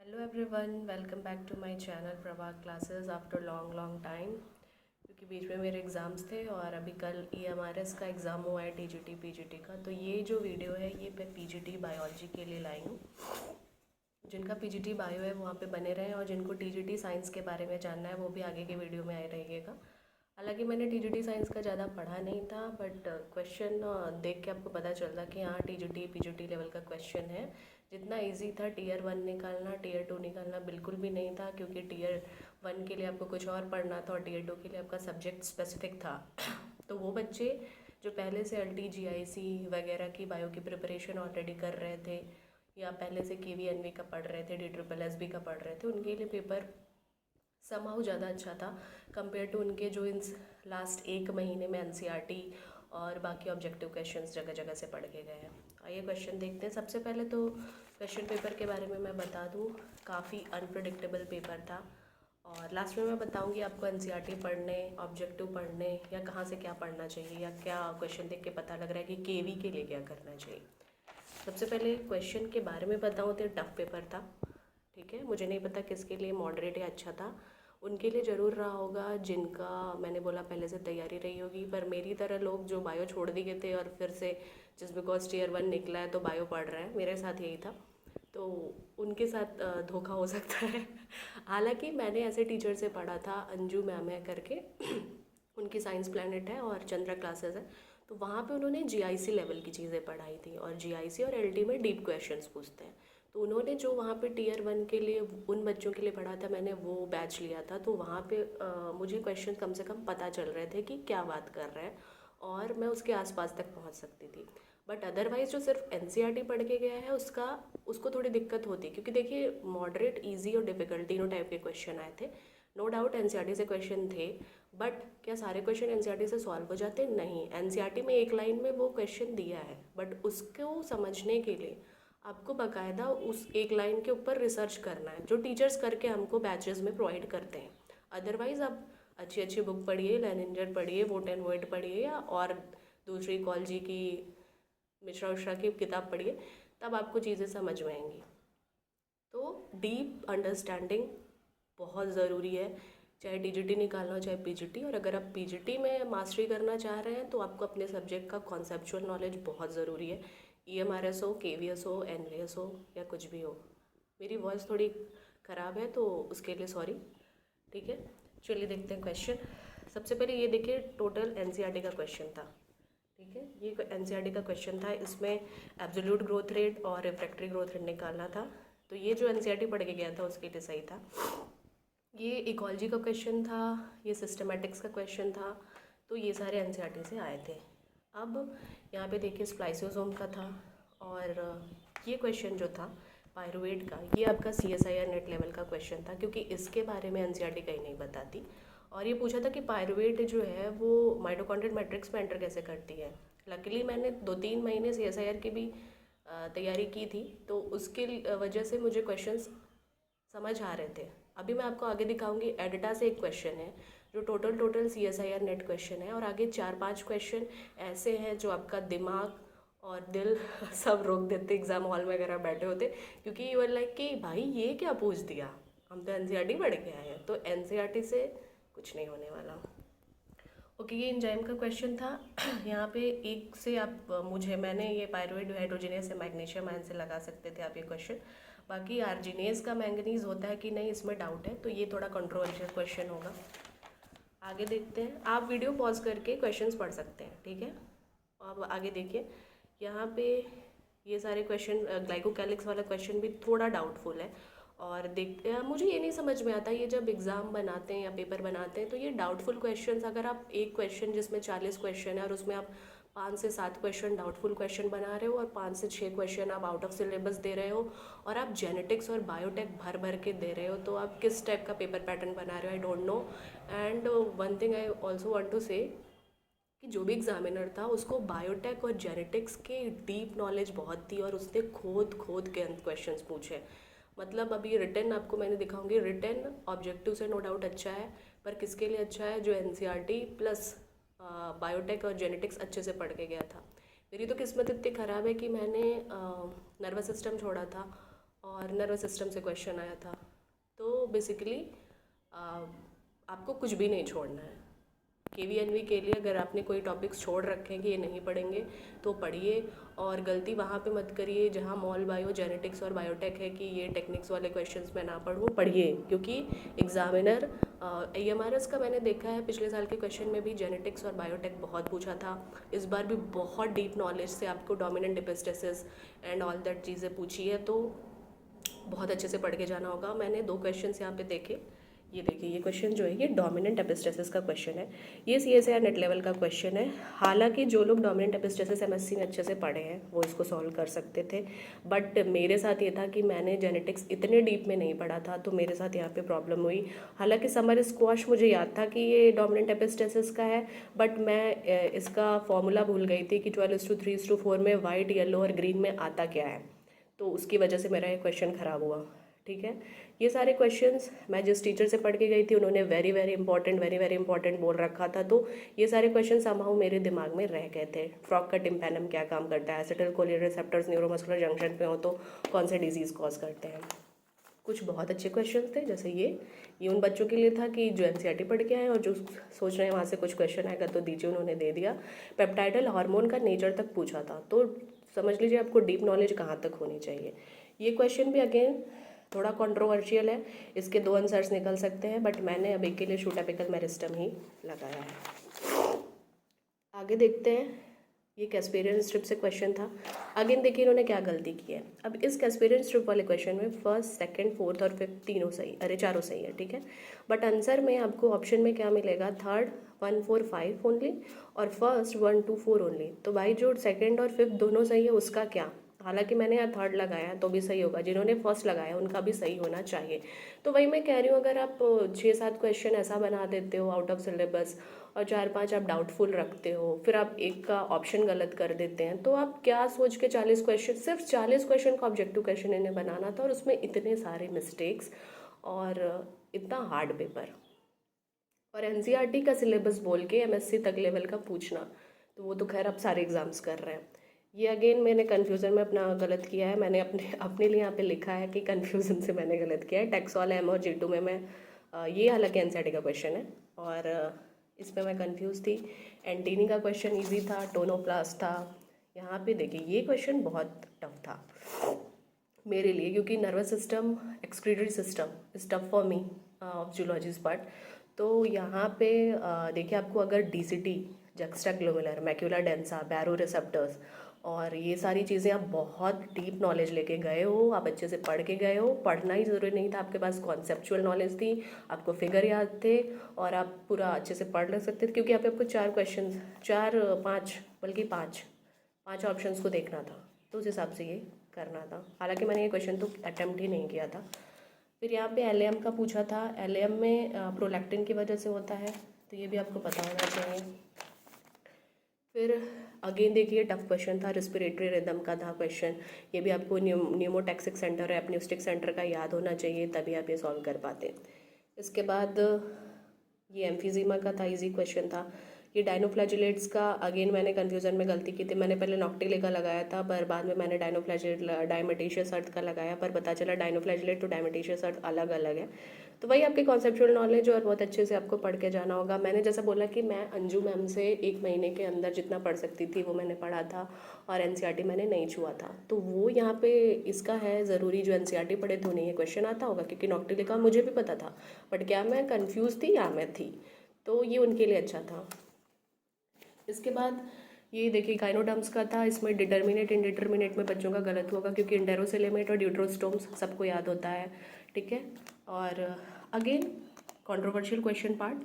Hello everyone, welcome back to my channel Prabha classes after long time. क्योंकि बीच में मेरे एग्ज़ाम्स थे और अभी कल EMRS का एग्ज़ाम हुआ है, TGT PGT का। तो ये जो वीडियो है ये मैं PGT बायोलॉजी के लिए लाई हूँ। जिनका PGT बायो है वहाँ पे बने रहें, और जिनको TGT साइंस के बारे में जानना है वो भी आगे के वीडियो में आए रहिएगा। हालांकि मैंने TGT साइंस का ज़्यादा पढ़ा नहीं था, बट क्वेश्चन देख के आपको पता चलता कि हाँ TGT PGT लेवल का क्वेश्चन है। जितना इजी था टीयर 1 निकालना, टीयर 2 निकालना बिल्कुल भी नहीं था, क्योंकि टीयर 1 के लिए आपको कुछ और पढ़ना था और टीयर 2 के लिए आपका सब्जेक्ट स्पेसिफिक था। तो वो बच्चे जो पहले से LT GIC वगैरह की बायो की प्रिपरेशन ऑलरेडी कर रहे थे, या पहले से KVNV का पढ़ रहे थे, DSSB का पढ़ रहे थे, उनके लिए पेपर समहाउ ज़्यादा अच्छा था कंपेयर टू उनके जो इन लास्ट एक महीने में NCERT और बाकी ऑब्जेक्टिव क्वेश्चंस जगह जगह से पढ़ के गए हैं। आइए क्वेश्चन देखते हैं। सबसे पहले तो क्वेश्चन पेपर के बारे में मैं बता दूं, काफ़ी अनप्रडिक्टेबल पेपर था। और लास्ट में मैं बताऊंगी आपको NCERT पढ़ने, ऑब्जेक्टिव पढ़ने, या कहाँ से क्या पढ़ना चाहिए, या क्या क्वेश्चन देख के पता लग रहा है कि KV के लिए क्या करना चाहिए। सबसे पहले क्वेश्चन के बारे में बताऊँ तो टफ पेपर था। ठीक है, मुझे नहीं पता किसके लिए मॉडरेट या अच्छा था। उनके लिए ज़रूर रहा होगा जिनका, मैंने बोला, पहले से तैयारी रही होगी। पर मेरी तरह लोग जो बायो छोड़ दिए थे और फिर से जस्ट बिकॉज टीयर 1 निकला है तो बायो पढ़ रहे हैं, मेरे साथ यही था। तो उनके साथ धोखा हो सकता है। हालांकि मैंने ऐसे टीचर से पढ़ा था, अंजू मैम है करके, उनकी साइंस प्लानट है और चंद्रा क्लासेस है। तो वहाँ पे उन्होंने GIC लेवल की चीज़ें पढ़ाई थी, और GIC और LT में डीप क्वेश्चंस पूछते हैं। तो उन्होंने जो वहाँ पे टीयर 1 के लिए उन बच्चों के लिए पढ़ा था, मैंने वो बैच लिया था। तो वहाँ पे मुझे क्वेश्चन कम से कम पता चल रहे थे कि क्या बात कर रहे हैं, और मैं उसके आसपास तक पहुँच सकती थी। बट अदरवाइज़ जो सिर्फ NCERT पढ़ के गया है उसको थोड़ी दिक्कत होती, क्योंकि देखिए मॉडरेट, ईजी और डिफ़िकल्ट तीनों टाइप के क्वेश्चन आए थे। नो डाउट NCERT से क्वेश्चन थे, बट क्या सारे क्वेश्चन NCERT से सॉल्व हो जाते? नहीं। NCERT में एक लाइन में वो क्वेश्चन दिया है, बट उसको समझने के लिए आपको बाकायदा उस एक लाइन के ऊपर रिसर्च करना है, जो टीचर्स करके हमको बैचेस में प्रोवाइड करते हैं। अदरवाइज़ आप अच्छी अच्छी बुक पढ़िए, लेनिंजर पढ़िए, वोट एंड वर्ड पढ़िए, या और दूसरी कॉलेजी की मिश्रा उश्रा की किताब पढ़िए, तब आपको चीज़ें समझ में आएंगी। तो डीप अंडरस्टैंडिंग बहुत ज़रूरी है, चाहे TGT निकालना हो चाहे PGT। और अगर आप PGT में मास्टरी करना चाह रहे हैं तो आपको अपने सब्जेक्ट का कॉन्सेप्चुअल नॉलेज बहुत ज़रूरी है। EMRS हो, KVS हो, NVS हो, या कुछ भी हो। मेरी वॉइस थोड़ी ख़राब है तो उसके लिए सॉरी। ठीक है, चलिए देखते हैं क्वेश्चन। सबसे पहले ये देखिए, टोटल NCERT का क्वेश्चन था। ठीक है, ये NCERT का क्वेश्चन था। इसमें एब्सोल्यूट ग्रोथ रेट और रिफ्रैक्टरी ग्रोथ रेट निकालना था। तो ये जो NCERT पढ़ के गया था उसके लिए सही था। ये इकोलॉजी का क्वेश्चन था, ये सिस्टमेटिक्स का क्वेश्चन था। तो ये सारे NCERT से आए थे। अब यहाँ पे देखिए स्प्लाइसोसोम का था, और ये क्वेश्चन जो था पायरुवेट का, ये आपका CSIR नेट लेवल का क्वेश्चन था, क्योंकि इसके बारे में NCERT कहीं नहीं बताती। और ये पूछा था कि पायरुवेट जो है वो माइटोकॉन्ड्रियल मैट्रिक्स में एंटर कैसे करती है। लकीली मैंने 2-3 महीने CSIR की भी तैयारी की थी, तो उसके वजह से मुझे क्वेश्चंस समझ आ रहे थे। अभी मैं आपको आगे दिखाऊंगी। एडिटा से एक क्वेश्चन है जो टोटल CSIR नेट क्वेश्चन है, और आगे 4-5 क्वेश्चन ऐसे हैं जो आपका दिमाग और दिल सब रोक देते एग्ज़ाम हॉल में अगर आप बैठे होते, क्योंकि यू आर लाइक कि भाई ये क्या पूछ दिया, हम तो NCERT पढ़ के आए हैं। तो NCERT से कुछ नहीं होने वाला। ओके, ये एंजाइम का क्वेश्चन था। यहाँ पे एक से आप मैंने ये पायरुवेट हाइड्रोजिनेस से मैग्नीशियम आयन से लगा सकते थे आप ये क्वेश्चन। बाकी आर्जिनेस का मैंगनीज होता है कि नहीं, इसमें डाउट है, तो ये थोड़ा कंट्रोवर्शियल क्वेश्चन होगा। आगे देखते हैं। आप वीडियो पॉज करके क्वेश्चंस पढ़ सकते हैं। ठीक है, अब आगे देखिए। यहाँ पे ये सारे क्वेश्चन, ग्लाइकोकैलिक्स वाला क्वेश्चन भी थोड़ा डाउटफुल है। और मुझे ये नहीं समझ में आता, ये जब एग्ज़ाम बनाते हैं या पेपर बनाते हैं तो ये डाउटफुल क्वेश्चंस, अगर आप एक क्वेश्चन जिसमें 40 क्वेश्चन है और उसमें आप 5 से 7 क्वेश्चन डाउटफुल क्वेश्चन बना रहे हो और 5 से 6 क्वेश्चन आप आउट ऑफ सिलेबस दे रहे हो, और आप जेनेटिक्स और बायोटेक भर भर के दे रहे हो, तो आप किस टाइप का पेपर पैटर्न बना रहे हो, I don't know. And one thing I also want to say कि जो भी एग्जामिनर था उसको बायोटेक और जेनेटिक्स के डीप नॉलेज बहुत थी, और उसने खोद खोद के क्वेश्चंस पूछे। मतलब अभी रिटर्न आपको मैंने दिखाऊंगी, रिटर्न ऑब्जेक्टिव से नो डाउट अच्छा है, पर किसके लिए अच्छा है? जो NCERT प्लस बायोटेक और जेनेटिक्स अच्छे से पढ़ के गया था। मेरी तो किस्मत इतनी ख़राब है कि मैंने नर्वस सिस्टम छोड़ा था, और नर्वस सिस्टम से क्वेश्चन आया था। तो बेसिकली आपको कुछ भी नहीं छोड़ना है। KVNV के लिए अगर आपने कोई टॉपिक्स छोड़ रखे हैं कि ये नहीं पढ़ेंगे तो पढ़िए, और गलती वहाँ पे मत करिए जहाँ मॉल बायो जेनेटिक्स और बायोटेक है कि ये टेक्निक्स वाले क्वेश्चंस मैं ना पढ़ूँ। पढ़िए, क्योंकि एग्जामिनर AMRS का मैंने देखा है पिछले साल के क्वेश्चन में भी जेनेटिक्स और बायोटेक बहुत पूछा था। इस बार भी बहुत डीप नॉलेज से आपको dominant epistasis and all that चीज़ें पूछी है, तो बहुत अच्छे से पढ़ के जाना होगा। मैंने 2 क्वेश्चंस यहाँ पे देखे। ये देखिए, ये क्वेश्चन जो है ये डोमिनेंट एपिस्टेसिस का क्वेश्चन है। ये CSIR नेट लेवल का क्वेश्चन है। हालांकि जो लोग डोमिनेंट एपिस्टेसिस MSc में अच्छे से पढ़े हैं वो इसको सॉल्व कर सकते थे, बट मेरे साथ ये था कि मैंने जेनेटिक्स इतने डीप में नहीं पढ़ा था, तो मेरे साथ यहाँ पे प्रॉब्लम हुई। हालांकि समर स्क्वाश मुझे याद था कि ये डोमिनेंट एपिस्टेसिस का है, बट मैं इसका फॉर्मूला भूल गई थी कि 12:3:4 में वाइट, येलो और ग्रीन में आता क्या है, तो उसकी वजह से मेरा ये क्वेश्चन ख़राब हुआ। ठीक है, ये सारे क्वेश्चंस मैं जिस टीचर से पढ़ के गई थी उन्होंने वेरी वेरी इंपॉर्टेंट बोल रखा था, तो ये सारे क्वेश्चन समहाउ मेरे दिमाग में रह गए थे। फ्रॉग का टिम्पैनम क्या काम करता है, acetylcholine receptors neuromuscular junction पे हो तो कौन से डिजीज़ कॉज करते हैं। कुछ बहुत अच्छे क्वेश्चन थे, जैसे ये उन बच्चों के लिए था कि जो NCERT पढ़ के आए और जो सोच रहे हैं वहाँ से कुछ क्वेश्चन आएगा तो दीजिए, उन्होंने दे दिया। पेप्टाइडल हार्मोन का नेचर तक पूछा था, तो समझ लीजिए आपको डीप नॉलेज कहाँ तक होनी चाहिए। ये क्वेश्चन भी अगेन थोड़ा कंट्रोवर्शियल है, इसके 2 आंसर्स निकल सकते हैं, बट मैंने अभी के लिए शूटापिकल मेरिस्टम ही लगाया है। आगे देखते हैं, ये कैस्पेरियन स्ट्रिप से क्वेश्चन था। अगेन देखिए इन्होंने क्या गलती की है। अब इस कैस्पेरियन स्ट्रिप वाले क्वेश्चन में फर्स्ट, सेकंड, फोर्थ और फिफ्थ तीनों सही, अरे चारों सही है, ठीक है, बट आंसर में आपको ऑप्शन में क्या मिलेगा, थर्ड 1, 4, 5 ओनली, और फर्स्ट 1, 2, 4 ओनली। तो भाई जो सेकंड और फिफ्थ दोनों सही है उसका क्या। हालांकि मैंने यहाँ थर्ड लगाया तो भी सही होगा, जिन्होंने फर्स्ट लगाया उनका भी सही होना चाहिए। तो वही मैं कह रही हूँ, अगर आप 6-7 क्वेश्चन ऐसा बना देते हो आउट ऑफ सिलेबस और 4-5 आप डाउटफुल रखते हो, फिर आप एक का ऑप्शन गलत कर देते हैं, तो आप क्या सोच के 40 क्वेश्चन, सिर्फ 40 क्वेश्चन का ऑब्जेक्टिव क्वेश्चन इन्हें बनाना था और उसमें इतने सारे मिस्टेक्स और इतना हार्ड पेपर, और NCERT का सिलेबस बोल के MSc तक लेवल का पूछना, तो वो तो खैर अब सारे एग्जाम्स कर रहे हैं। ये अगेन मैंने कन्फ्यूज़न में अपना गलत किया है, मैंने अपने अपने लिए यहाँ पे लिखा है कि कन्फ्यूज़न से मैंने गलत किया है। टेक्सॉल M और G2 में मैं ये हालांकि NCERT का क्वेश्चन है और इसमें मैं कंफ्यूज थी। एंटीनी का क्वेश्चन इजी था, टोनोप्लास्ट था। यहाँ पे देखिए ये क्वेश्चन बहुत टफ था मेरे लिए, क्योंकि nervous system, excretory system is tough for me of zoology's part. तो यहाँ पे देखिए आपको अगर DCT, juxtaglomerular, macula densa, baroreceptors और ये सारी चीज़ें आप बहुत डीप नॉलेज लेके गए हो, आप अच्छे से पढ़ के गए हो, पढ़ना ही ज़रूरी नहीं था, आपके पास कॉन्सेप्चुअल नॉलेज थी, आपको फिगर याद थे और आप पूरा अच्छे से पढ़ सकते थे, क्योंकि आपको 4 क्वेश्चन, 4-5 बल्कि 5 ऑप्शंस को देखना था, तो उस हिसाब से ये करना था। हालांकि मैंने ये क्वेश्चन तो अटेम्प्ट ही नहीं किया था। फिर यहाँ पे LAM का पूछा था। LAM में प्रोलैक्टिन की वजह से होता है, तो ये भी आपको पता होना चाहिए। फिर अगेन देखिए टफ क्वेश्चन था, रेस्पिरेटरी रिदम का था क्वेश्चन, ये भी आपको न्यूमोटैक्सिक सेंटर, एपन्यूस्टिक सेंटर का याद होना चाहिए, तभी आप ये सॉल्व कर पाते। इसके बाद ये एम्फीजीमा का था, इजी क्वेश्चन था। ये डाइनोफ्लैजिलेट्स का अगेन मैंने कन्फ्यूज़न में गलती की थी, मैंने पहले नॉक्टिले का लगाया था पर बाद में मैंने डायमेटिशियस अर्थ का लगाया, पर पता चला डाइनोफ्लैजिलेट तो डायमेटिशियस अर्थ अलग अलग है। तो वही आपकी कॉन्सेप्चुअल नॉलेज और बहुत अच्छे से आपको पढ़ के जाना होगा। मैंने जैसा बोला कि मैं अंजू मैम से 1 महीने के अंदर जितना पढ़ सकती थी वो मैंने पढ़ा था, और NCERT मैंने नहीं छुआ था, तो वो यहाँ पे इसका है ज़रूरी, जो NCERT पढ़े तो उन्हें ये क्वेश्चन आता होगा, क्योंकि नॉक्टिले का मुझे भी पता था, बट क्या मैं कन्फ्यूज़ थी या मैं थी, तो ये उनके लिए अच्छा था। इसके बाद ये देखिए गाइनोडर्म्स का था, इसमें डिटर्मिनेट इंडिटर्मिनेट में बच्चों का गलत होगा, क्योंकि इंडेरोसेलेमेट और ड्यूट्रोस्टोम्स सबको याद होता है, ठीक है। और again controversial question part,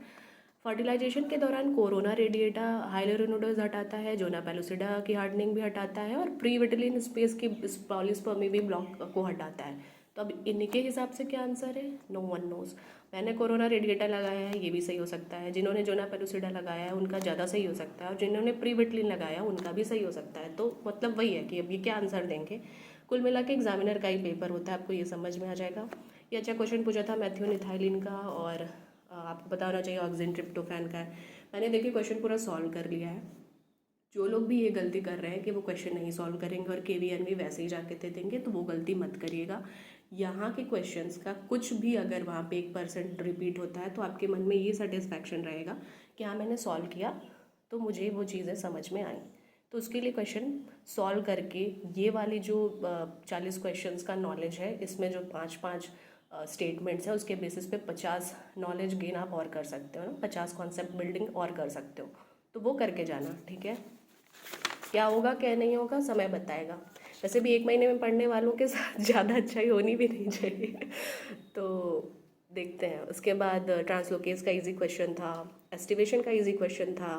fertilization के दौरान कोरोना रेडिएटा हाइलोरिनोडस हटाता है, जोना पेलुसिडा की हार्डनिंग भी हटाता है, और प्री विटिलिन स्पेस की पॉलीस्पर्मी भी ब्लॉक को हटाता है। तो अब इनके हिसाब से क्या आंसर है, नो वन नोज। मैंने कोरोना रेडिएटा लगाया है, ये भी सही हो सकता है, जिन्होंने जोना पेलुसिडा लगाया है उनका ज़्यादा सही हो सकता है, और जिन्होंने प्री विटिलिन लगाया उनका भी सही हो सकता है। तो मतलब वही है कि अब ये क्या आंसर देंगे। कुल मिला के एग्जामिनर का ही पेपर होता है, आपको ये समझ में आ जाएगा। ये अच्छा क्वेश्चन पूछा था मेथियोनिथाइलिन का, और आपको पता होना चाहिए ऑक्सिन ट्रिप्टोफैन का है। मैंने देखिए क्वेश्चन पूरा सॉल्व कर लिया है। जो लोग भी ये गलती कर रहे हैं कि वो क्वेश्चन नहीं सॉल्व करेंगे और KVN भी वैसे ही जाके दे देंगे, तो वो गलती मत करिएगा। यहाँ के क्वेश्चंस का कुछ भी अगर वहाँ पे 1% रिपीट होता है तो आपके मन में ये सेटिस्फैक्शन रहेगा कि हाँ मैंने सॉल्व किया तो मुझे वो चीज़ें समझ में आई। तो उसके लिए क्वेश्चन सॉल्व करके ये वाली जो 40 क्वेश्चंस का नॉलेज है, इसमें जो 5-5 स्टेटमेंट्स हैं उसके बेसिस पे 50 नॉलेज गेन आप और कर सकते हो ना, 50 कॉन्सेप्ट बिल्डिंग और कर सकते हो। तो वो करके जाना, ठीक है। क्या होगा क्या नहीं होगा समय बताएगा। वैसे भी 1 महीने में पढ़ने वालों के साथ ज़्यादा अच्छाई होनी भी नहीं चाहिए। तो देखते हैं। उसके बाद ट्रांसलोकेस का इजी क्वेश्चन था, एस्टिवेशन का इजी क्वेश्चन था,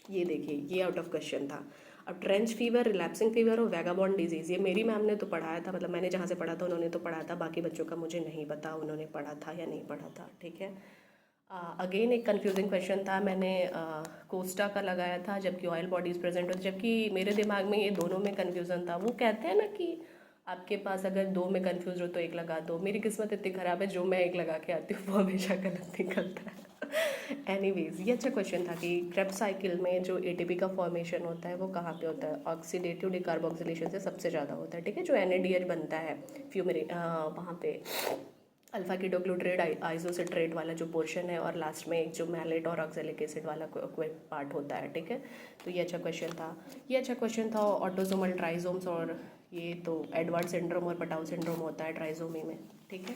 ये देखिए ये आउट ऑफ क्वेश्चन था। अब ट्रेंच फीवर, रिलैप्सिंग फीवर और वैगाबॉन्ड डिजीज़, ये मेरी मैम ने तो पढ़ाया था, मतलब मैंने जहाँ से पढ़ा था उन्होंने तो पढ़ाया था, बाकी बच्चों का मुझे नहीं पता उन्होंने पढ़ा था या नहीं पढ़ा था, ठीक है। अगेन एक कंफ्यूजिंग क्वेश्चन था, मैंने कोस्टा का लगाया था जबकि ऑयल बॉडीज़ प्रेजेंट होती, जबकि मेरे दिमाग में ये दोनों में कन्फ्यूज़न था। वो कहते हैं ना कि आपके पास अगर 2 में कन्फ्यूज हो तो 1 लगा दो। मेरी किस्मत इतनी ख़राब है, जो मैं 1 लगा के आती हूँ वो हमेशा गलत निकलता है। एनीवेज, ये अच्छा क्वेश्चन था कि क्रेब्स साइकिल में जो ATP का फॉर्मेशन होता है वो कहाँ पे होता है? ऑक्सीडेटिव डिकार्बोक्सिलेशन से सबसे ज़्यादा होता है, ठीक है। जो NADH बनता है फ्यूमेरी वहाँ पे अल्फा कीटोग्लूटरेट आइसोसिट्रेट वाला जो पोर्शन है, और लास्ट में एक जो मैलेट और ऑक्सैलिक एसिड वाला कोई पार्ट होता है, ठीक है। तो ये अच्छा क्वेश्चन था। ये अच्छा क्वेश्चन था ऑटोसोमल ट्राइजोम्स, और ये तो एडवर्ड सिंड्रोम और पटाउ सिंड्रोम होता है ट्राइजोमी में, ठीक है।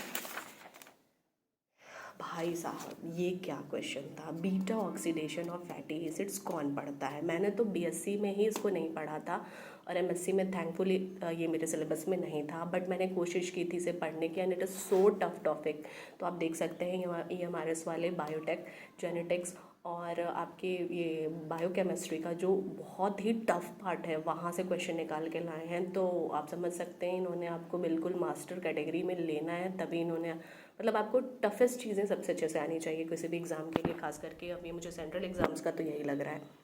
भाई साहब ये क्या क्वेश्चन था, beta oxidation of fatty acids कौन पढ़ता है? मैंने तो BSc में ही इसको नहीं पढ़ा था, और MSc में थैंकफुली ये मेरे सिलेबस में नहीं था, बट मैंने कोशिश की थी इसे पढ़ने की, and it is so tough topic. तो आप देख सकते हैं EMRS वाले बायोटेक, जेनेटिक्स और आपके ये बायोकेमिस्ट्री का जो बहुत ही टफ पार्ट है, वहाँ से क्वेश्चन निकाल के लाए हैं। तो आप समझ सकते हैं इन्होंने आपको बिल्कुल मास्टर कैटेगरी में लेना है, तभी इन्होंने, मतलब आपको टफेस्ट चीज़ें सबसे अच्छे से आनी चाहिए किसी भी एग्ज़ाम के लिए, खास करके अब ये मुझे सेंट्रल एग्ज़ाम्स का तो यही लग रहा है।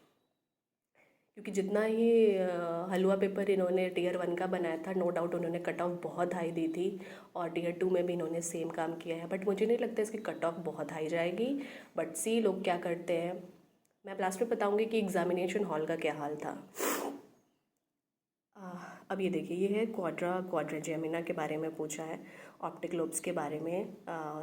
क्योंकि जितना ही हलवा पेपर इन्होंने Tier 1 का बनाया था, नो डाउट उन्होंने कट ऑफ बहुत हाई दी थी, और Tier 2 में भी इन्होंने सेम काम किया है, बट मुझे नहीं लगता इसकी कट ऑफ बहुत हाई जाएगी। बट सी लोग क्या करते हैं, मैं लास्ट में बताऊंगी कि एग्जामिनेशन हॉल का क्या हाल था। अब ये देखिए, ये है क्वाड्राजेमिना के बारे में पूछा है, ऑप्टिक लोब्स के बारे में।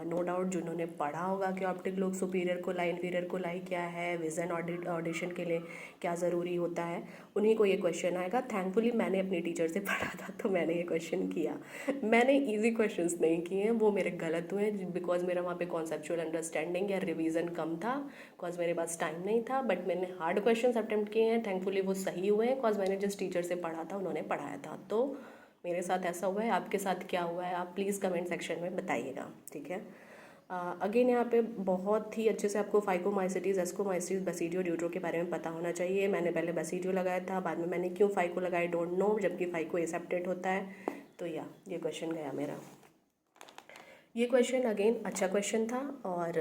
नो डाउट जिन्होंने पढ़ा होगा कि optic lobe superior coli inferior coli क्या है, विजन ऑडिशन के लिए क्या ज़रूरी होता है, उन्हीं को ये क्वेश्चन आएगा। थैंकफुली मैंने अपनी टीचर से पढ़ा था तो मैंने ये क्वेश्चन किया। मैंने ईजी क्वेश्चंस नहीं किए हैं, वो मेरे गलत हुए बिकॉज मेरा वहाँ पे कॉन्सेप्चुअल अंडरस्टैंडिंग या रिवीजन कम था, बिकॉज मेरे पास टाइम नहीं था। बट मैंने हार्ड क्वेश्चंस अटेम्प्ट किए हैं, थैंकफुली वो सही हुए हैं, बिकॉज मैंने जिस टीचर से पढ़ा था उन्होंने पढ़ाया था। तो मेरे साथ ऐसा हुआ है, आपके साथ क्या हुआ है आप प्लीज़ कमेंट सेक्शन में बताइएगा, ठीक है। अगेन यहाँ पे बहुत ही अच्छे से आपको फाइकोमाइसिटीज़, एस्कोमाइसिटीज़, बेसिडियो, ड्यूट्रो के बारे में पता होना चाहिए। मैंने पहले बेसिडियो लगाया था, बाद में मैंने क्यों फाइको लगाया डोंट नो, जबकि फाइको एसेप्टेड होता है। तो ये क्वेश्चन गया मेरा। ये क्वेश्चन अगेन अच्छा क्वेश्चन था, और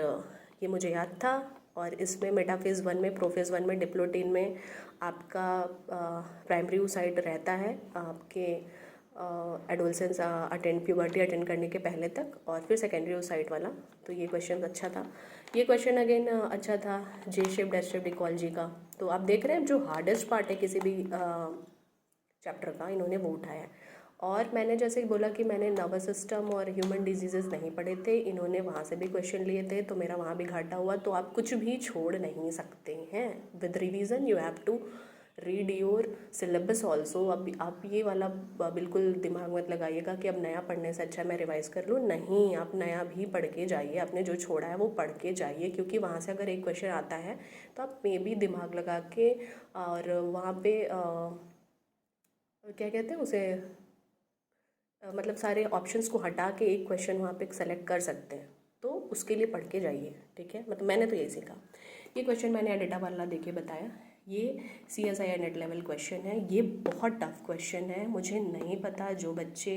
ये मुझे याद था। और इसमें मेटाफेज़ 1 में, प्रोफेज़ 1 में डिप्लोटिन में आपका प्राइमरी oocyte रहता है आपके एडोलसेंस प्यूबर्टी अटेंड करने के पहले तक, और फिर सेकेंडरी oocyte वाला। तो ये क्वेश्चन अच्छा था। ये क्वेश्चन अगेन अच्छा था, जे शेप्ड एस शेप्ड इक्वालजी का। तो आप देख रहे हैं जो हार्डेस्ट पार्ट है किसी भी चैप्टर का, इन्होंने वो उठाया है। और मैंने जैसे बोला कि मैंने नर्वस सिस्टम और ह्यूमन डिजीजेस नहीं पढ़े थे, इन्होंने वहाँ से भी क्वेश्चन लिए थे, तो मेरा वहाँ भी घाटा हुआ। तो आप कुछ भी छोड़ नहीं सकते हैं, with revision you have to read your syllabus also. अब आप ये वाला बिल्कुल दिमाग मत लगाइएगा कि अब नया पढ़ने से अच्छा मैं रिवाइज़ कर लूँ, नहीं, आप नया भी पढ़ के जाइए, आपने जो छोड़ा है वो पढ़ के जाइए, क्योंकि वहाँ से अगर एक क्वेश्चन आता है तो आप मे भी दिमाग लगा के, और वहाँ पे क्या कहते हैं उसे, मतलब सारे ऑप्शंस को हटा के एक क्वेश्चन वहाँ पे सेलेक्ट कर सकते हैं, तो उसके लिए पढ़ के जाइए, ठीक है। मतलब मैंने तो यही सीखा। ये क्वेश्चन मैंने एडिटा वाला देके बताया, ये CSIR नेट लेवल क्वेश्चन है। ये बहुत टफ क्वेश्चन है, मुझे नहीं पता जो बच्चे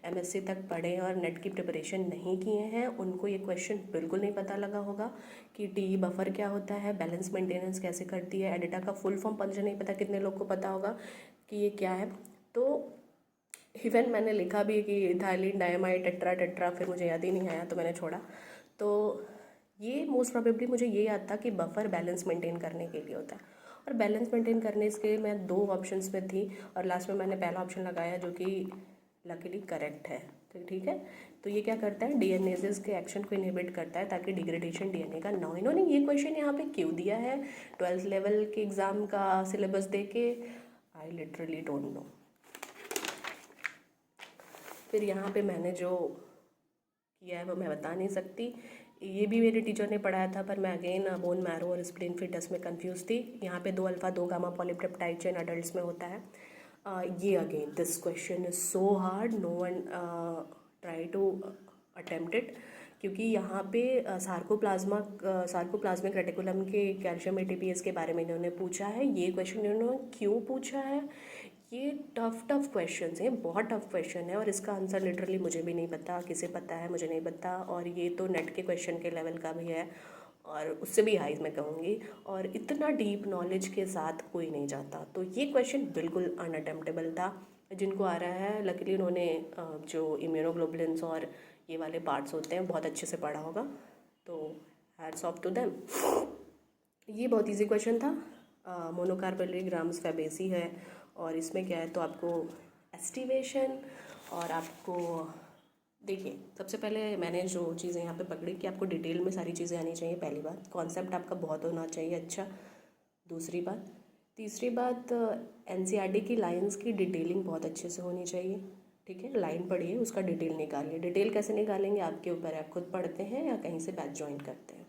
MSc तक पढ़े और नेट की प्रिपरेशन नहीं किए हैं उनको ये क्वेश्चन बिल्कुल नहीं पता लगा होगा कि TE बफर क्या होता है, बैलेंस मेंटेनेंस कैसे करती है, एडिटा का फुल फॉर्म मुझे नहीं पता कितने लोग को पता होगा कि ये क्या है। तो इवन मैंने लिखा भी कि इथाइलिन डायमाइड टेट्रा, फिर मुझे याद ही नहीं आया तो मैंने छोड़ा। तो ये मोस्ट प्रोबेबली मुझे ये याद था कि बफर बैलेंस मेंटेन करने के लिए होता है। और बैलेंस मेंटेन करने के मैं 2 ऑप्शंस में थी और लास्ट में मैंने पहला ऑप्शन लगाया जो कि लकीली करेक्ट है। तो ठीक है, तो ये क्या करता है, डीएनएजेस के एक्शन को इनहिबिट करता है ताकि डिग्रेडेशन डीएनए का ना हो। इन्होंने ये क्वेश्चन यहाँ पे क्यों दिया है 12th लेवल के एग्ज़ाम का सिलेबस दे के, आई लिटरली डोंट नो। फिर यहाँ पे मैंने जो किया है वो मैं बता नहीं सकती, ये भी मेरे टीचर ने पढ़ाया था पर मैं अगेन बोन मैरो और स्प्लिन फिटस में कंफ्यूज थी। यहाँ पे 2 alpha 2 gamma polypeptide chain adults में होता है। ये again this question is so hard, no one try to attempt it, क्योंकि यहाँ पे सार्कोप्लाज्मिक रेटिकुलम के कैल्शियम एटीपीएस के बारे में इन्होंने पूछा है। ये क्वेश्चन इन्होंने क्यों पूछा है, ये टफ क्वेश्चन हैं, बहुत टफ क्वेश्चन है और इसका आंसर लिटरली मुझे भी नहीं पता, किसे पता है मुझे नहीं पता। और ये तो नेट के क्वेश्चन के लेवल का भी है और उससे भी हाई मैं कहूँगी, और इतना डीप नॉलेज के साथ कोई नहीं जाता। तो ये क्वेश्चन बिल्कुल अनअटेम्प्टेबल था। जिनको आ रहा है लकीली उन्होंने जो इम्यूनोग्लोबुलिन्स और ये वाले पार्ट्स होते हैं बहुत अच्छे से पढ़ा होगा, तो हैट्स ऑफ टू देम। ये बहुत इजी क्वेश्चन था। मोनोकार्बोनिल ग्राम्स फैबेसी है और इसमें क्या है, तो आपको एस्टिवेशन और आपको देखिए, सबसे पहले मैंने जो चीज़ें यहाँ पे पकड़ी कि आपको डिटेल में सारी चीज़ें आनी चाहिए। पहली बात, कॉन्सेप्ट आपका बहुत होना चाहिए अच्छा। दूसरी बात, तीसरी बात, एनसीईआरटी की लाइंस की डिटेलिंग बहुत अच्छे से होनी चाहिए। ठीक है, लाइन पढ़िए, उसका डिटेल निकालिए। डिटेल कैसे निकालेंगे आपके ऊपर है, आप खुद पढ़ते हैं या कहीं से बैच ज्वाइन करते हैं।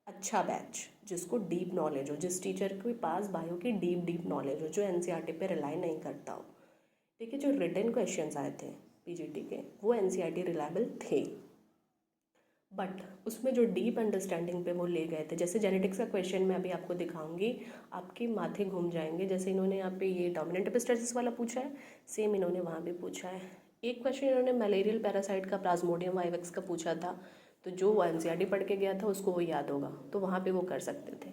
अच्छा बैच जिसको डीप नॉलेज हो, जिस टीचर के पास बायो की डीप नॉलेज हो, जो एनसीईआरटी पे रिलाई नहीं करता हो। देखिए, जो रिटन क्वेश्चंस आए थे पीजीटी के वो एनसीईआरटी रिलायबल थे, बट उसमें जो डीप अंडरस्टैंडिंग पे वो ले गए थे, जैसे जेनेटिक्स का क्वेश्चन मैं अभी आपको दिखाऊंगी, आपके माथे घूम जाएंगे। जैसे इन्होंने यहाँ पे ये डोमिनेंट एपिस्टासिस वाला पूछा है, सेम इन्होंने वहाँ भी पूछा है। एक क्वेश्चन इन्होंने मलेरियल पैरासाइट का प्लाज्मोडियम वाइवेक्स का पूछा था, तो जो वो एनसीईआरटी पढ़ के गया था उसको वो याद होगा, तो वहाँ पे वो कर सकते थे।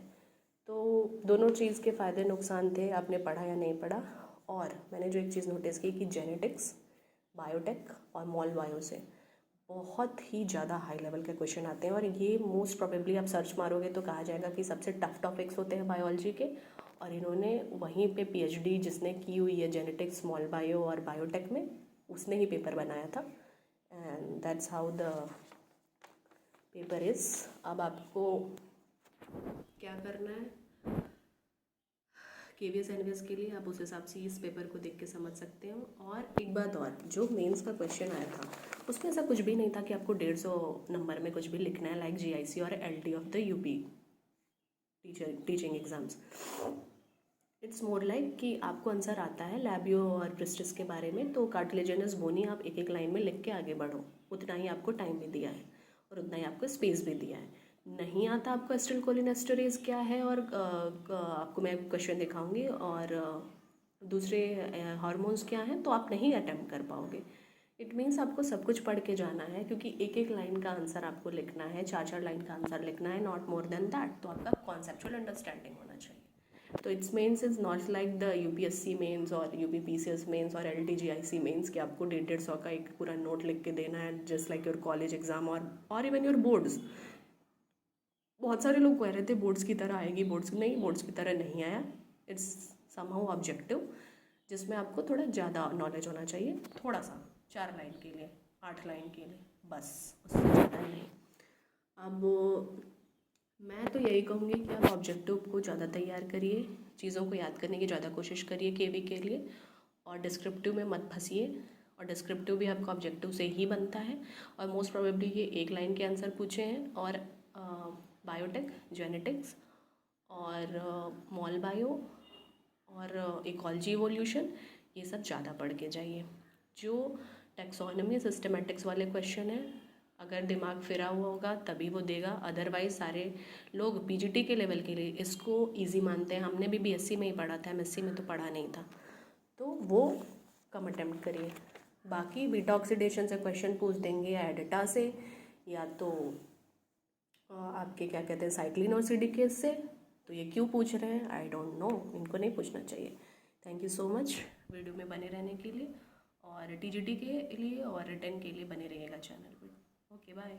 तो दोनों चीज़ के फ़ायदे नुकसान थे, आपने पढ़ा या नहीं पढ़ा। और मैंने जो एक चीज़ नोटिस की कि जेनेटिक्स, बायोटेक और मॉल बायो से बहुत ही ज़्यादा हाई लेवल के क्वेश्चन आते हैं, और ये मोस्ट प्रोबेबली आप सर्च मारोगे तो कहा जाएगा कि सबसे टफ टॉपिक्स होते हैं बायोलॉजी के। और इन्होंने वहीं पे पीएचडी जिसने की हुई है जेनेटिक्स, स्मॉल बायो और बायोटेक में, उसने ही पेपर बनाया था, and that's how the paper is. अब आपको क्या करना है, केवीएस एनवीएस के लिए आप उस हिसाब से इस पेपर को देख के समझ सकते हो। और एक बात और, जो मेंस का क्वेश्चन आया था उसमें ऐसा कुछ भी नहीं था कि आपको 150 नंबर में कुछ भी लिखना है, लाइक जीआईसी और LD of the UP teaching exams. It's more like कि आपको आंसर आता है लैबियो और प्रिस्टिस के बारे में, तो कार्टिलेजिनस बोनी आप एक एक लाइन में लिख के आगे बढ़ो, उतना ही आपको टाइम भी दिया है और उतना ही आपको स्पेस भी दिया है। नहीं आता आपको एसिटिलकोलिनेस्टरेज क्या है, और आपको मैं क्वेश्चन दिखाऊंगी, और दूसरे हार्मोन्स क्या हैं, तो आप नहीं अटेम्प्ट कर पाओगे। इट मीन्स आपको सब कुछ पढ़ के जाना है, क्योंकि एक एक लाइन का आंसर आपको लिखना है, 4 लाइन का आंसर लिखना है, नॉट मोर देन दैट। तो आपका कॉन्सेप्चुअल अंडरस्टैंडिंग होना चाहिए। तो it's mains is not like the UPSC mains और यूपीपीसीएस मेंस और एलटीजीआईसी मेंस कि आपको 150 का एक पूरा नोट लिख के देना है, just like your college exam और इवन योर बोर्ड्स। बहुत सारे लोग कह रहे थे बोर्ड्स की तरह आएगी, बोर्ड्स की तरह नहीं आया। इट्स समहाउ ऑब्जेक्टिव, जिसमें आपको थोड़ा ज़्यादा नॉलेज होना चाहिए, थोड़ा सा, 4 लाइन के लिए, 8 लाइन के लिए, बस, उससे ज़्यादा नहीं। अब मैं तो यही कहूँगी कि आप ऑब्जेक्टिव को ज़्यादा तैयार करिए, चीज़ों को याद करने की ज़्यादा कोशिश करिए केवी के लिए, और डिस्क्रिप्टिव में मत फंसिए। और डिस्क्रिप्टिव भी आपका ऑब्जेक्टिव से ही बनता है, और मोस्ट प्रोबेबली ये एक लाइन के आंसर पूछे हैं। और बायोटेक, जेनेटिक्स और मॉल बायो और इकोलॉजी इवोल्यूशन, ये सब ज़्यादा पढ़ के जाइए। जो टैक्सोनॉमी सिस्टमेटिक्स वाले क्वेश्चन हैं, अगर दिमाग फिरा हुआ होगा तभी वो देगा, अदरवाइज सारे लोग पीजीटी के लेवल के लिए इसको इजी मानते हैं। हमने भी बीएससी में ही पढ़ा था, एमएससी में तो पढ़ा नहीं था, तो वो कम अटेम्प्ट करिए। बाकी बीटा ऑक्सीडेशन से क्वेश्चन पूछ देंगे, या एडिटा से, या तो आपके क्या कहते हैं साइक्लिन और सीडीकेस से। तो ये क्यों पूछ रहे हैं, आई डोंट नो, इनको नहीं पूछना चाहिए। Thank you so much video में बने रहने के लिए, और टीजीटी के लिए और रिटर्न के लिए बने रहिएगा चैनल पर। Okay, bye.